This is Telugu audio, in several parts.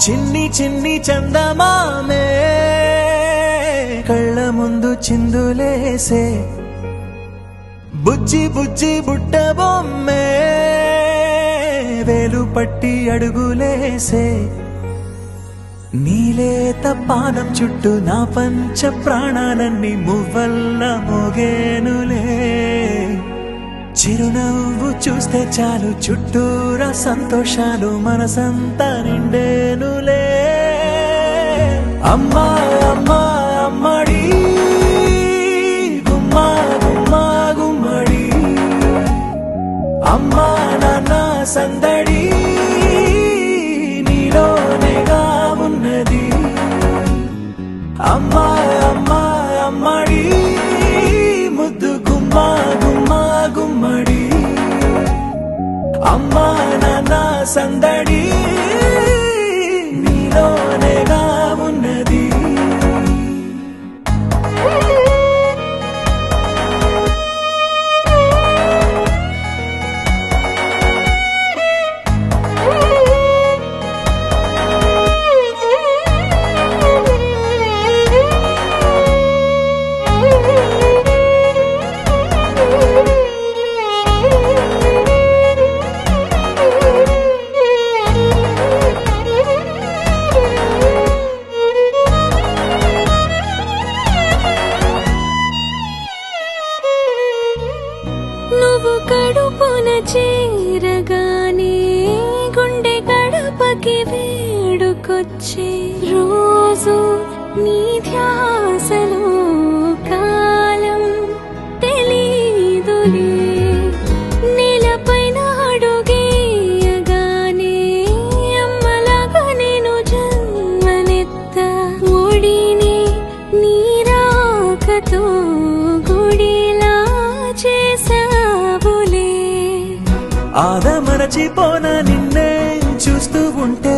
చిన్ని చిన్ని చందమామే కళ్ళ ముందు చిందులేసే బుజ్జి బుజ్జి బుట్ట బొమ్మే వేలు పట్టి అడుగులేసే నీలేత పానం చుట్టూ నా పంచ ప్రాణాలన్నీ మువ్వల్ల మోగేనులే చిరునవ్వు చూస్తే చాలు చుట్టూరా సంతోషాలు మనసంతా నిండేనులే అమ్మా అమ్మా అమ్మడి గుమ్మా గుమ్మా గుమ్మడి అమ్మా నాన్న సందడి నీలోనేగా ఉన్నది అమ్మా అమ్మా అమ్మడి ముద్దు గుమ్మా గుమ్మా గుమ్మడి అమ్మా నాన్న సందడి నీలోనేగా ఉన్నది నువ్వు కడుపున చేరగానే గుండె గడపకి వేడుకొచ్చే రోజు నీ ధ్యాసలో కాలం తెలీదులే నేలపైన అడుగేయగానే అమ్మలాగా నేను జన్మనెత్త ఒడిని నీ రాకతో గుడిలా చేసావులే ఆదమరచిపోన నిన్నే చూస్తూ ఉంటే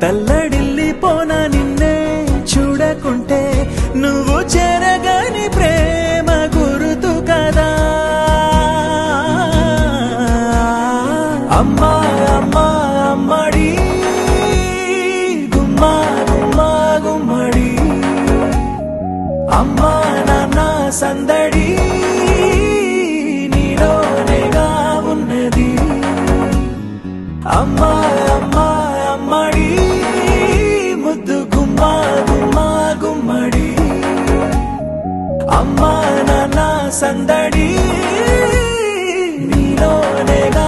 తల్లడిల్లిపోన నిన్నే చూడకుంటే నువ్వు చెరగని ప్రేమ గురుతు కదా అమ్మా అమ్మా అమ్మడి గుమ్మా గుమ్మా గుమ్మడి అమ్మా నాన్న సందడి నీలోనేగా ఉన్నది అమ్మా అమ్మా అమ్మడి ముద్దు గుమ్మా గుమ్మా గుమ్మడి అమ్మా నాన్న సందడి నీలోనేగా